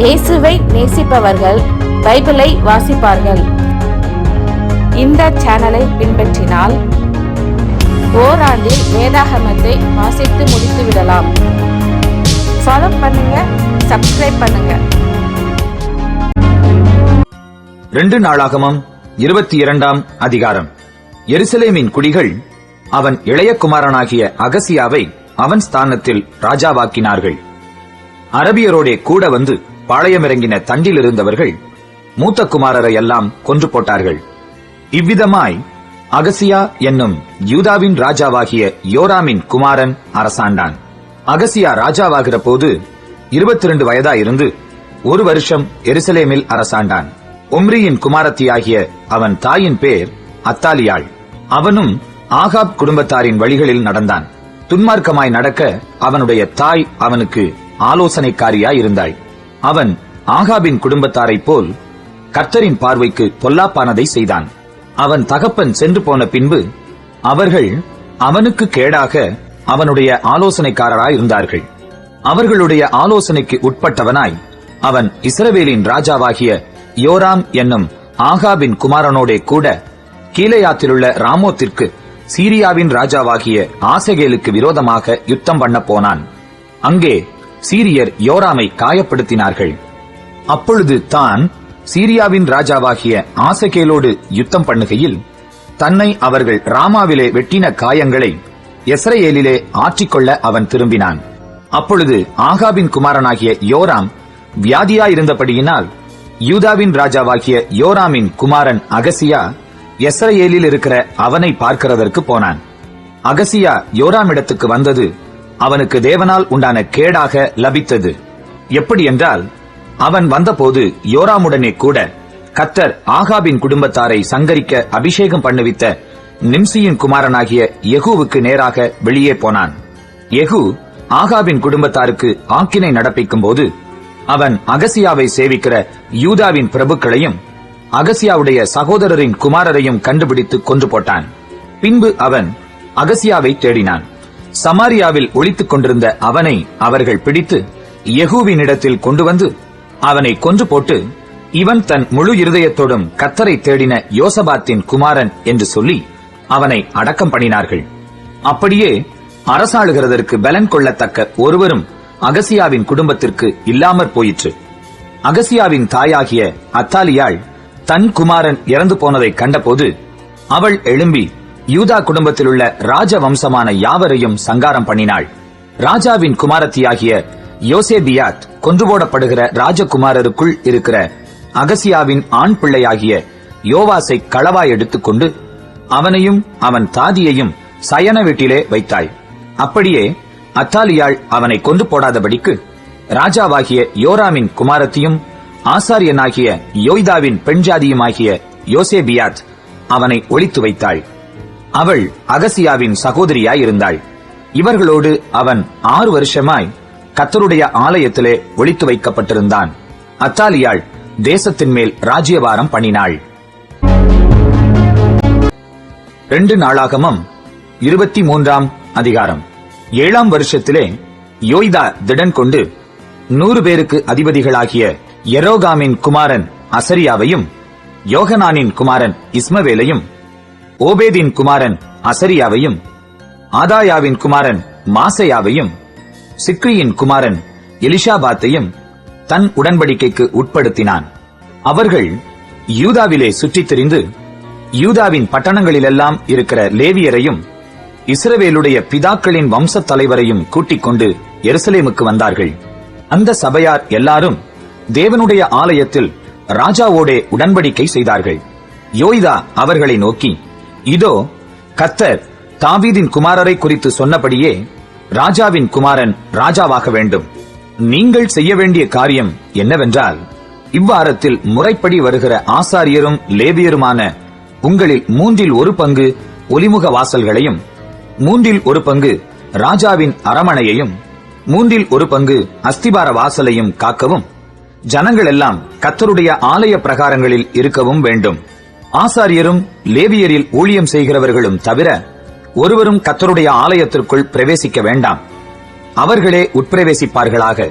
இயேசுவை நேசிப்பவர்கள் பைபிளை வாசிப்பார்கள். இந்த சேனலை பின்பற்றினால் ஓராண்டில் வேதாகமத்தை வாசித்து முடித்து விடலாம். ஃபாலோ பண்ணுங்க, சப்ஸ்கிரைப் பண்ணுங்க. 2 நாளாகமம் 22ஆம் அதிகாரம். எருசலேமின் குடிகள் அவன் இளைய குமாரனாகிய அகசியாவை அவன் ஸ்தானத்தில் ராஜாவாக்கினார்கள். அரபியரோடே கூட வந்து பாளையமிறங்கின தண்டில் இருந்தவர்கள் மூத்த குமாரரை எல்லாம் கொன்று போட்டார்கள். இவ்விதமாய் அகசியா என்னும் யூதாவின் ராஜாவாகிய யோராமின் குமாரன் அரசாண்டான். அகசியா ராஜாவாகிற போது 22 வயதாயிருந்து 1 வருஷம் எருசலேமில் அரசாண்டான். ஒம்ரியின் குமாரத்தியாகிய அவன் தாயின் பேர் அத்தாலியாள். அவனும் ஆகாப் குடும்பத்தாரின் வழிகளில் நடந்தான். துன்மார்க்கமாய் நடக்க அவனுடைய தாய் அவனுக்கு ஆலோசனைக்காரியாயிருந்தாள். அவன் ஆகாபின் குடும்பத்தாரைப் போல் கர்த்தரின் பார்வைக்கு பொல்லாப்பானதை செய்தான். அவன் தகப்பன் சென்று போன பின்பு அவர்கள் அவனுக்கு கேடாக அவனுடைய ஆலோசனைக்காரராயிருந்தார்கள். அவர்களுடைய ஆலோசனைக்கு உட்பட்டவனாய் அவன் இஸ்ரவேலின் ராஜாவாகிய யோராம் என்னும் ஆகாபின் குமாரனோடே கூட கீலேயாத்திலுள்ள ராமோத்திற்கு சீரியாவின் ராஜாவாகிய ஆசகேலுக்கு விரோதமாக யுத்தம் பண்ண போனான். அங்கே சீரியர் யோராமை காயப்படுத்தினார்கள். அப்பொழுது தான் சீரியாவின் ராஜாவாகிய ஆசகேலோடு யுத்தம் பண்ணுகையில் தன்னை அவர்கள் ராமாவிலே வெட்டின காயங்களை யெஸ்ரயேலிலே ஆற்றிக்கொள்ள அவன் திரும்பினான். அப்பொழுது ஆகாபின் குமாரனாகிய யோராம் வியாதியாயிருந்தபடியினால் யூதாவின் ராஜாவாகிய யோராமின் குமாரன் அகசியா யெஸ்ரயேலில் இருக்கிற அவனை பார்க்கிறதற்கு போனான். அகசியா யோராமிடத்துக்கு வந்தது அவனுக்கு தேவனால் உண்டான கேடாக லபித்தது. எப்படி என்றால், அவன் வந்தபோது யோராமுடனே கூட கர்த்தர் ஆகாபின் குடும்பத்தாரை சங்கரிக்க அபிஷேகம் பண்ணுவித்த நிம்சியின் குமாரனாகிய யெகூவுக்கு நேராக வெளியே போனான். யெகூ ஆகாபின் குடும்பத்தாருக்கு ஆக்கினை நடப்பிக்கும் போது அவன் அகசியாவை சேவிக்கிற யூதாவின் பிரபுக்களையும் அகசியாவுடைய சகோதரரின் குமாரரையும் கண்டுபிடித்து கொன்று போட்டான். பின்பு அவன் அகசியாவை தேடினான். சமாரியாவில் ஒளித்துக் கொண்டிருந்த அவனை அவர்கள் பிடித்து யெகூவினிடத்தில் கொண்டு வந்து அவனை கொன்று போட்டு, இவன் தன் முழு இருதயத்தோடும் கர்த்தரை தேடின யோசபாத்தின் குமாரன் என்று சொல்லி அவனை அடக்கம் பண்ணினார்கள். அப்படியே அரசாளுகிறதற்கு பலன் கொள்ளத்தக்க ஒருவரும் அகசியாவின் குடும்பத்திற்கு இல்லாமற் போயிற்று. அகசியாவின் தாயாகிய அத்தாலியாள் தன் குமாரன் இறந்து போனதை கண்டபோது அவள் எழும்பி யூதா குடும்பத்திலுள்ள ராஜவம்சமான யாவரையும் சங்காரம் பண்ணினாள். ராஜாவின் குமாரத்தியாகிய யோசேபியாத் கொன்று போடப்படுகிற ராஜகுமாரருக்குள் இருக்கிற அகசியாவின் ஆண் பிள்ளையாகிய யோவாசை களவாய் எடுத்துக்கொண்டு அவனையும் அவன் தாதியையும் சயன வீட்டிலே வைத்தாள். அப்படியே அத்தாலியாள் அவனை கொன்று போடாதபடிக்கு ராஜாவாகிய யோராமின் குமாரத்தியும் ஆசாரியனாகிய யோய்தாவின் பெண்ஜாதியுமாகிய யோசேபியாத் அவனை ஒளித்து வைத்தாள். அவள் அகசியாவின் சகோதரியாயிருந்தாள். இவர்களோடு அவன் 6 வருஷமாய் கர்த்தருடைய ஆலயத்திலே ஒளித்து வைக்கப்பட்டிருந்தான். அத்தாலியாள் தேசத்தின் மேல் ராஜ்யபாரம் பண்ணினாள். 2 நாளாகமம் 23ஆம் அதிகாரம். 7ஆம் வருஷத்திலே யோய்தா திடன் கொண்டு 100 பேருக்கு அதிபதிகளாகிய எரோகாமின் குமாரன் அசரியாவையும் யோகனானின் குமாரன் இஸ்மவேலையும் ஓபேதின் குமாரன் அசரியாவையும் ஆதாயாவின் குமாரன் மாசையாவையும் சிக்ரியின் குமாரன் எலிஷாபாத்தையும் தன் உடன்படிக்கைக்கு உட்படுத்தினான். அவர்கள் யூதாவிலே சுற்றித் திரிந்து யூதாவின் பட்டணங்களிலெல்லாம் இருக்கிற லேவியரையும் இஸ்ரவேலுடைய பிதாக்களின் வம்சத் தலைவரையும் கூட்டிக் கொண்டு எருசலேமுக்கு வந்தார்கள். அந்த சபையார் எல்லாரும் தேவனுடைய ஆலயத்தில் ராஜாவோடே உடன்படிக்கை செய்தார்கள். யோய்தா அவர்களை நோக்கி, இதோ கர்த்தர் தாவீதின் குமாரரை குறித்து சொன்னபடியே ராஜாவின் குமாரன் ராஜாவாக வேண்டும். நீங்கள் செய்ய வேண்டிய காரியம் என்னவென்றால், இவ்வாரத்தில் முறைப்படி வருகிற ஆசாரியரும் லேவியருமான உங்களில் 1/3 பங்கு ஒலிமுக வாசல்களையும் 1/3 பங்கு ராஜாவின் அரமனையையும் 1/3 பங்கு அஸ்திபார வாசலையும் காக்கவும், ஜனங்கள் எல்லாம் கர்த்தருடைய ஆலய பிரகாரங்களில் இருக்கவும் வேண்டும். ஆசாரியரும் லேவியரில் ஊழியம் செய்கிறவர்களும் தவிர ஒருவரும் கர்த்தருடைய ஆலயத்திற்குள் பிரவேசிக்க வேண்டாம். அவர்களே உட்பிரவேசிப்பார்களாக.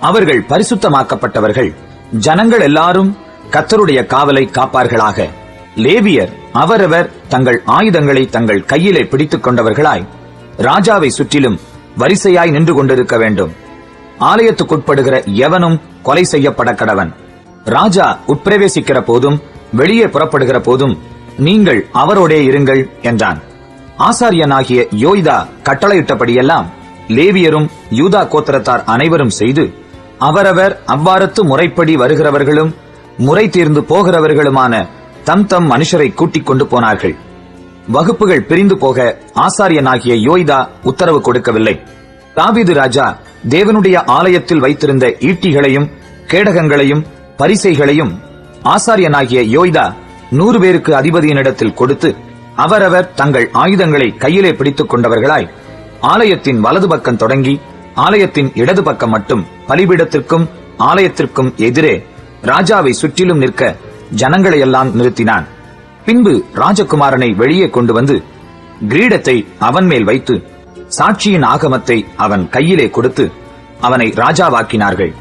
அவர்கள் பரிசுத்தமாக்கப்பட்டவர்கள். ஜனங்கள் எல்லாரும் கர்த்தருடைய காவலை காப்பார்களாக. லேவியர் அவரவர் தங்கள் ஆயுதங்களை தங்கள் கையிலே பிடித்துக் கொண்டவர்களாய் ராஜாவை சுற்றிலும் வரிசையாய் நின்று கொண்டிருக்க வேண்டும். ஆலயத்துக்குட்படுகிற எவனும் கொலை செய்யப்பட கடவன். ராஜா உட்பிரவேசிக்கிற போதும் வெளியே புறப்படுகிற போதும் நீங்கள் அவரோடே இருங்கள் என்றான். ஆசாரியனாகிய யோய்தா கட்டளையிட்டபடியெல்லாம் லேவியரும் யூதா கோத்திரத்தார் அனைவரும் செய்து அவரவர் அவ்வாறத்து முறைப்படி வருகிறவர்களும் முறை தீர்ந்து போகிறவர்களுமான தம் தம் மனுஷரை கூட்டிக் கொண்டு போனார்கள். வகுப்புகள் பிரிந்து போக ஆசாரியனாகிய யோய்தா உத்தரவு கொடுக்கவில்லை. தாவீது ராஜா தேவனுடைய ஆலயத்தில் வைத்திருந்த ஈட்டிகளையும் கேடகங்களையும் பரிசைகளையும் ஆசாரியனாகிய யோய்தா 100 பேருக்கு அதிபதியினிடத்தில் கொடுத்து அவரவர் தங்கள் ஆயுதங்களை கையிலே பிடித்துக் கொண்டவர்களாய் ஆலயத்தின் வலது பக்கம் தொடங்கி ஆலயத்தின் இடது பக்கம் மட்டும் பலிபீடத்திற்கும் ஆலயத்திற்கும் எதிரே ராஜாவை சுற்றிலும் நிற்க ஜனங்களையெல்லாம் நிறுத்தினான். பின்பு ராஜகுமாரனை வெளியே கொண்டு வந்து கிரீடத்தை அவன் மேல் வைத்து சாட்சியின் ஆகமத்தை அவன் கையிலே கொடுத்து அவனை ராஜாவாக்கினார்கள்.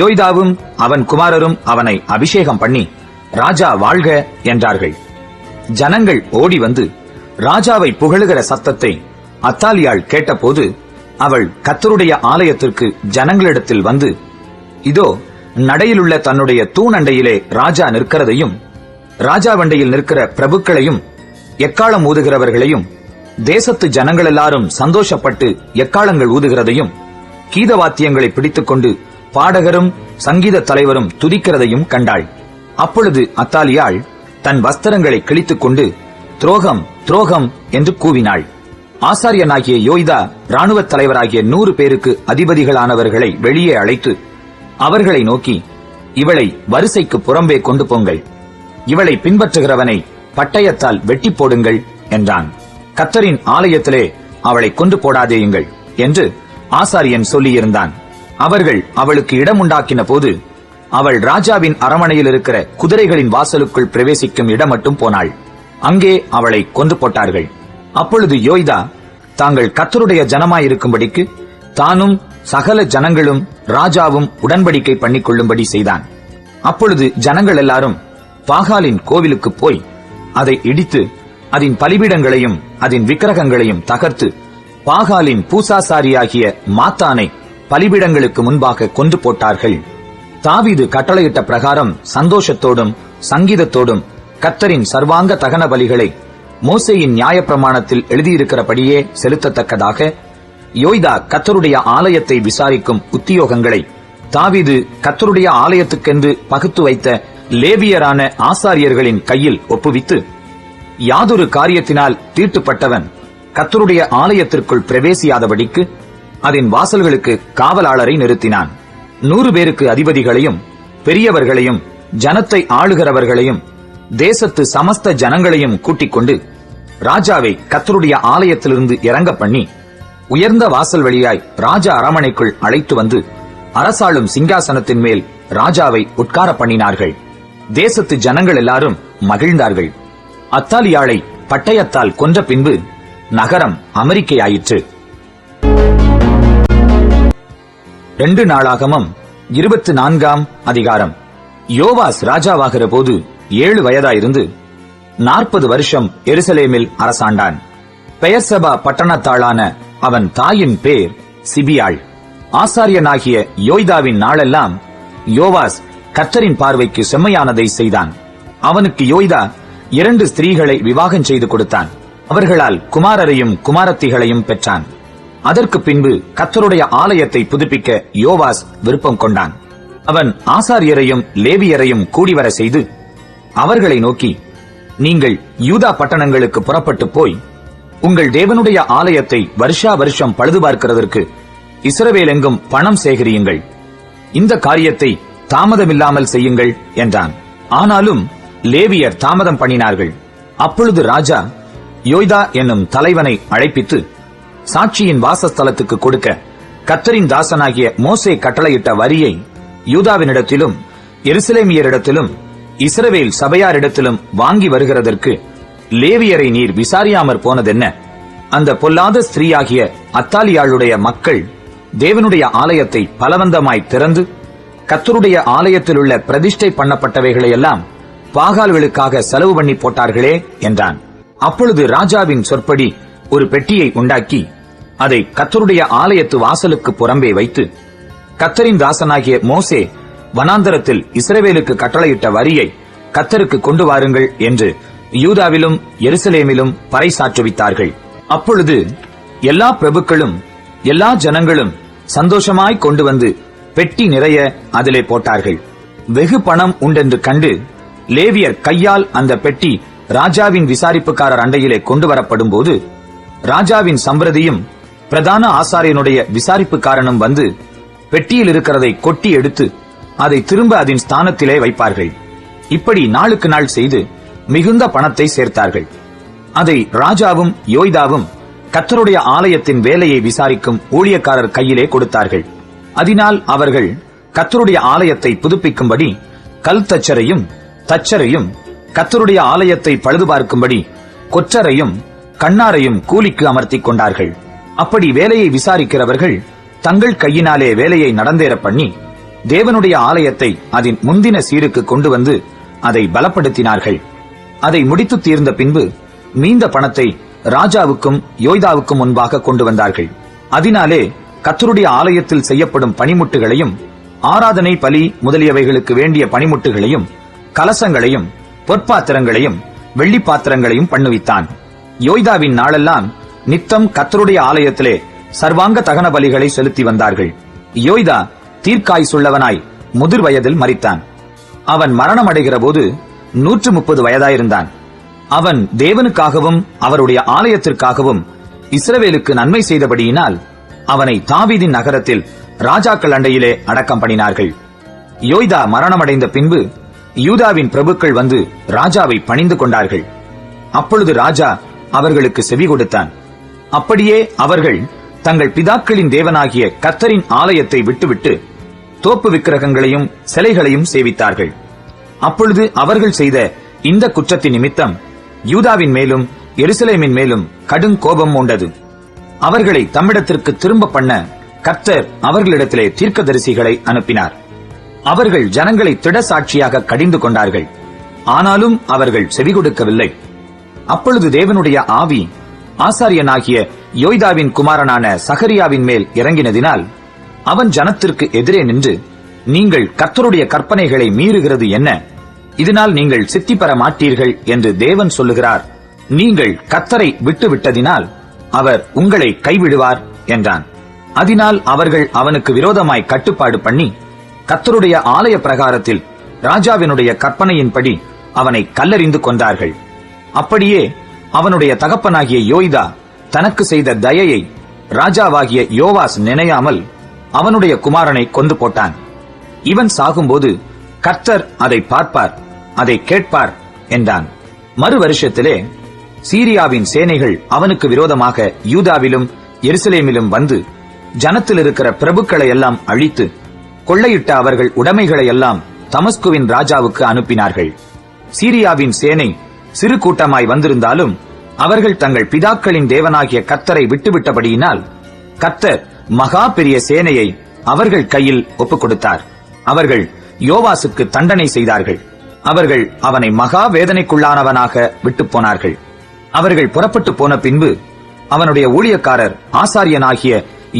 யோய்தாவும் அவன் குமாரரும் அவனை அபிஷேகம் பண்ணி ராஜா வாழ்க என்றார்கள். ஜனங்கள் ஓடி வந்து ராஜாவை புகழுகிற சத்தத்தை அத்தாலியாள் கேட்டபோது அவள் கர்த்தருடைய ஆலயத்திற்கு ஜனங்களிடத்தில் வந்து, இதோ நடையிலுள்ள தன்னுடைய தூணண்டையிலே ராஜா நிற்கிறதையும் ராஜாவண்டையில் நிற்கிற பிரபுக்களையும் எக்காலம் ஊதுகிறவர்களையும் தேசத்து ஜனங்கள் எல்லாரும் சந்தோஷப்பட்டு எக்காலங்கள் ஊதுகிறதையும் கீதவாத்தியங்களை பிடித்துக்கொண்டு பாடகரும் சங்கீத தலைவரும் துதிக்கிறதையும் கண்டாள். அப்பொழுது அத்தாலியாள் தன் வஸ்திரங்களை கிழித்துக் கொண்டு துரோகம் துரோகம் என்று கூவினாள். ஆசாரியனாகிய யோய்தா ராணுவத் தலைவராகிய 100 பேருக்கு அதிபதிகளானவர்களை வெளியே அழைத்து அவர்களை நோக்கி, இவளை வரிசைக்கு புறம்பே கொண்டு போங்கள், இவளை பின்பற்றுகிறவனை பட்டயத்தால் வெட்டி போடுங்கள் என்றான். கர்த்தரின் ஆலயத்திலே அவளை கொண்டு போடாதேயுங்கள் என்று ஆசாரியன் சொல்லியிருந்தான். அவர்கள் அவளுக்கு இடம் உண்டாக்கின போது அவள் ராஜாவின் அரமனையில் இருக்கிற குதிரைகளின் வாசலுக்குள் பிரவேசிக்கும் இடம் மட்டும் போனாள். அங்கே அவளை கொன்று போட்டார்கள். அப்பொழுது யோய்தா தாங்கள் கர்த்தருடைய ஜனமாயிருக்கும்படிக்கு தானும் சகல ஜனங்களும் ராஜாவும் உடன்படிக்கை பண்ணிக் கொள்ளும்படி செய்தான். அப்பொழுது ஜனங்கள் எல்லாரும் பாகாலின் கோவிலுக்கு போய் அதை இடித்து அதன் பலிபீடங்களையும் அதன் விக்கிரகங்களையும் தகர்த்து பாகாலின் பூசாசாரியாகிய மாத்தானை பலிபீடங்களுக்கு முன்பாக கொன்று போட்டார்கள். தாவீது கட்டளையிட்ட பிரகாரம் சந்தோஷத்தோடும் சங்கீதத்தோடும் கர்த்தரின் சர்வாங்க தகன பலிகளை மோசேயின் நியாயப்பிரமாணத்தில் எழுதியிருக்கிறபடியே செலுத்தத்தக்கதாக யோய்தா கர்த்தருடைய ஆலயத்தை விசாரிக்கும் உத்தியோகங்களை தாவீது கர்த்தருடைய ஆலயத்துக்கென்று பகுத்து வைத்த லேவியரான ஆசாரியர்களின் கையில் ஒப்புவித்து, யாதொரு காரியத்தினால் தீட்டுப்பட்டவன் கர்த்தருடைய ஆலயத்திற்குள் பிரவேசியாதபடிக்கு அதன் வாசல்களுக்கு காவலாளரை நிறுத்தினான். 100 பேருக்கு அதிபதிகளையும் பெரியவர்களையும் ஜனத்தை ஆளுகிறவர்களையும் தேசத்து சமஸ்த ஜனங்களையும் கூட்டிக் கொண்டு ராஜாவை கர்த்தருடைய ஆலயத்திலிருந்து இறங்க பண்ணி உயர்ந்த வாசல் வழியாய் ராஜா அரமனைக்குள் அழைத்து வந்து அரசாளும் சிங்காசனத்தின் மேல் ராஜாவை உட்கார பண்ணினார்கள். தேசத்து ஜனங்கள் எல்லாரும் மகிழ்ந்தார்கள். அத்தாலியாளை பட்டயத்தால் கொன்ற பின்பு நகரம் அமெரிக்கையாயிற்று. 2 நாளாகமம் 24ஆம் அதிகாரம். யோவாஸ் ராஜாவாகிற போது 7 வயதாயிருந்து 40 வருஷம் எருசலேமில் அரசாண்டான். பெயர்சபா பட்டணத்தாளான அவன் தாயின் பேர் சிபியாள். ஆசாரியனாகிய யோய்தாவின் நாளெல்லாம் யோவாஸ் கர்த்தரின் பார்வைக்கு செம்மையானதை செய்தான். அவனுக்கு யோய்தா 2 ஸ்திரீகளை விவாகம் செய்து கொடுத்தான். அவர்களால் குமாரரையும் குமாரத்திகளையும் பெற்றான். அதற்கு பின்பு கர்த்தருடைய ஆலயத்தை புதுப்பிக்க யோவாஸ் விருப்பம் கொண்டான். அவன் ஆசாரியரையும் லேவியரையும் கூடிவர செய்து அவர்களை நோக்கி, நீங்கள் யூதா பட்டணங்களுக்கு புறப்பட்டு போய் உங்கள் தேவனுடைய ஆலயத்தை வருஷா வருஷம் பழுது பார்க்கிறதற்கு இஸ்ரவேலெங்கும் பணம் சேகரியுங்கள். இந்த காரியத்தை தாமதமில்லாமல் செய்யுங்கள் என்றான். ஆனாலும் லேவியர் தாமதம் பண்ணினார்கள். அப்பொழுது ராஜா யோய்தா என்னும் தலைவனை அழைப்பித்து சாட்சியின் வாசஸ்தலத்துக்கு கொடுக்க கர்த்தரின் தாசனாகிய மோசே கட்டளையிட்ட வரியை யூதாவினிடத்திலும் எருசலேமியரிடத்திலும் இஸ்ரவேல் சபையாரிடத்திலும் வாங்கி வருகிறதற்கு லேவியரை நீர் விசாரியாமற் போனதென்ன? அந்த பொல்லாத ஸ்திரீயாகிய அத்தாலியாளுடைய மக்கள் தேவனுடைய ஆலயத்தை பலவந்தமாய் திறந்து கர்த்தருடைய ஆலயத்திலுள்ள பிரதிஷ்டை பண்ணப்பட்டவைகளையெல்லாம் பாகால்களுக்காக செலவு பண்ணி போட்டார்களே என்றான். அப்பொழுது ராஜாவின் சொற்படி ஒரு பெட்டியை உண்டாக்கி அதை கர்த்தருடைய ஆலயத்து வாசலுக்கு புறம்பே வைத்து, கர்த்தரின் தாசனாகிய மோசே வனாந்தரத்தில் இஸ்ரவேலுக்கு கட்டளையிட்ட வரியை கர்த்தருக்கு கொண்டு வாருங்கள் என்று யூதாவிலும் எருசலேமிலும் பறைசாற்றுவித்தார்கள். அப்பொழுது எல்லா பிரபுக்களும் எல்லா ஜனங்களும் சந்தோஷமாய் கொண்டு வந்து பெட்டி நிறைய அதிலே போட்டார்கள். வெகு பணம் உண்டென்று கண்டு லேவியர் கையால் அந்த பெட்டி ராஜாவின் விசாரிப்புக்காரர் அண்டையிலே கொண்டு வரப்படும் போது, ராஜாவின் சம்பிரதியும் பிரதான ஆசாரியனுடைய விசாரிப்புக்காரனும் வந்து பெட்டியில் இருக்கிறதை கொட்டி எடுத்து அதை திரும்ப அதன் ஸ்தானத்திலே வைப்பார்கள். இப்படி நாளுக்கு நாள் செய்து மிகுந்த பணத்தை சேர்த்தார்கள். அதை ராஜாவும் யோய்தாவும் கர்த்தருடைய ஆலயத்தின் வேலையை விசாரிக்கும் ஊழியக்காரர் கையிலே கொடுத்தார்கள். அதனால் அவர்கள் கர்த்தருடைய ஆலயத்தை புதுப்பிக்கும்படி கல் தச்சரையும் தச்சரையும், கர்த்தருடைய ஆலயத்தை பழுது பார்க்கும்படி கொற்றரையும் கண்ணாரையும் கூலிக்கு அமர்த்திக் கொண்டார்கள். அப்படி வேலையை விசாரிக்கிறவர்கள் தங்கள் கையினாலே வேலையை நடந்தேற பண்ணி தேவனுடைய ஆலயத்தை அதன் முந்தின சீருக்கு கொண்டு வந்து அதை பலப்படுத்தினார்கள். அதை முடித்து தீர்ந்த பின்பு மீந்த பணத்தை ராஜாவுக்கும் யோய்தாவுக்கும் முன்பாக கொண்டு வந்தார்கள். அதனாலே கர்த்தருடைய ஆலயத்தில் செய்யப்படும் பணிமுட்டுகளையும் ஆராதனை பலி முதலியவைகளுக்கு வேண்டிய பணிமுட்டுகளையும் கலசங்களையும் பொற்பாத்திரங்களையும் வெள்ளி பாத்திரங்களையும் பண்ணுவித்தான். யோய்தாவின் நாளெல்லாம் நித்தம் கர்த்தருடைய ஆலயத்திலே சர்வாங்க தகன பலிகளை செலுத்தி வந்தார்கள். யோய்தா தீர்க்காயுசுள்ளவனாய் முதிர் வயதில் மரித்தான். அவன் மரணம் அடைகிற போது 130 வயதாயிருந்தான். அவன் தேவனுக்காகவும் அவருடைய ஆலயத்திற்காகவும் இஸ்ரவேலுக்கு நன்மை செய்தபடியினால் அவனை தாவீதின் நகரத்தில் ராஜாக்கள் அண்டையிலே அடக்கம் பண்ணினார்கள். யோய்தா மரணமடைந்த பின்பு யூதாவின் பிரபுக்கள் வந்து ராஜாவை பணிந்து கொண்டார்கள். அப்பொழுது ராஜா அவர்களுக்கு செவி கொடுத்தான். அப்படியே அவர்கள் தங்கள் பிதாக்களின் தேவனாகிய கர்த்தரின் ஆலயத்தை விட்டுவிட்டு தோப்பு விக்கிரகங்களையும் சிலைகளையும் சேவித்தார்கள். அப்பொழுது அவர்கள் செய்த இந்த குற்றத்தின் நிமித்தம் யூதாவின் மேலும் எருசலேமின் மேலும் கடும் கோபம் உண்டது. அவர்களை தம்மிடத்திற்கு திரும்ப பண்ண கர்த்தர் அவர்களிடத்திலே தீர்க்கதரிசிகளை அனுப்பினார். அவர்கள் ஜனங்களை திட சாட்சியாக கடிந்து கொண்டார்கள். ஆனாலும் அவர்கள் செவி கொடுக்கவில்லை. அப்பொழுது தேவனுடைய ஆவி ஆசாரியனாகிய யோய்தாவின் குமாரனான சகரியாவின் மேல் இறங்கினதினால் அவன் ஜனத்திற்கு எதிரே நின்று, நீங்கள் கர்த்தருடைய கற்பனைகளை மீறுகிறது என்ன? இதனால் நீங்கள் சித்தி பெற மாட்டீர்கள் என்று தேவன் சொல்லுகிறார். நீங்கள் கர்த்தரை விட்டுவிட்டதினால் அவர் உங்களை கைவிடுவார் என்றான். அதனால் அவர்கள் அவனுக்கு விரோதமாய் கட்டுப்பாடு பண்ணி கர்த்தருடைய ஆலய பிரகாரத்தில் ராஜாவினுடைய கற்பனையின்படி அவனை கல்லெறிந்து கொண்டார்கள். அப்படியே அவனுடைய தகப்பனாகிய யோய்தா தனக்கு செய்த தயையை ராஜாவாகிய யோவாஸ் நினையாமல் அவனுடைய குமாரனை கொன்று போட்டான். இவன் சாகும்போது கர்த்தர் அதை பார்ப்பார், அதை கேட்பார் என்றான். மறு வருஷத்திலே சீரியாவின் சேனைகள் அவனுக்கு விரோதமாக யூதாவிலும் எருசலேமிலும் வந்து ஜனத்தில் இருக்கிற பிரபுக்களை எல்லாம் அழித்து கொள்ளையிட்ட அவர்கள் உடைமைகளை எல்லாம் தமஸ்குவின் ராஜாவுக்கு அனுப்பினார்கள். சீரியாவின் சேனை சிறு கூட்டமாய் வந்திருந்தாலும் அவர்கள் தங்கள் பிதாக்களின் தேவனாகிய கர்த்தரை விட்டுவிட்டபடியினால் கர்த்தர் மகா பெரிய சேனையை அவர்கள் கையில் ஒப்புக் கொடுத்தார். அவர்கள் யோவாசுக்கு தண்டனை செய்தார்கள். அவர்கள் அவனை மகா வேதனைக்குள்ளானவனாக விட்டு போனார்கள். அவர்கள் புறப்பட்டு போன பின்பு அவனுடைய ஊழியக்காரர் ஆசாரியனாகிய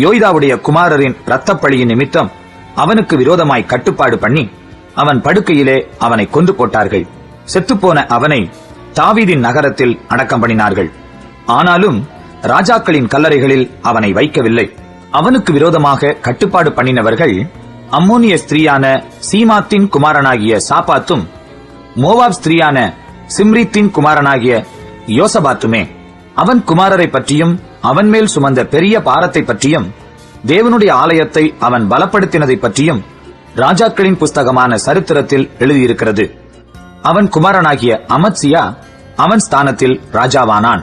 யோய்தாவுடைய குமாரரின் இரத்தப்பழியின் நிமித்தம் அவனுக்கு விரோதமாய் கட்டுப்பாடு பண்ணி அவன் படுக்கையிலே அவனை கொன்று போட்டார்கள். செத்துப்போன அவனை தாவீதின் நகரத்தில் அடக்கம் பண்ணினார்கள். ஆனாலும் ராஜாக்களின் கல்லறைகளில் அவனை வைக்கவில்லை. அவனுக்கு விரோதமாக கட்டுப்பாடு பண்ணினவர்கள் அம்மோனிய ஸ்திரீயான சீமாத்தின் குமாரனாகிய சாபாத்தும் மோவாப் ஸ்திரீயான சிம்ரித்தின் குமாரனாகிய யோசபாத்துமே. அவன் குமாரரை பற்றியும் அவன் மேல் சுமந்த பெரிய பாரத்தை பற்றியும் தேவனுடைய ஆலயத்தை அவன் பலப்படுத்தினதை பற்றியும் ராஜாக்களின் புஸ்தகமான சரித்திரத்தில் எழுதியிருக்கிறது. அவன் குமாரனாகிய அமத்சியா அவன் ஸ்தானத்தில் ராஜாவானான்.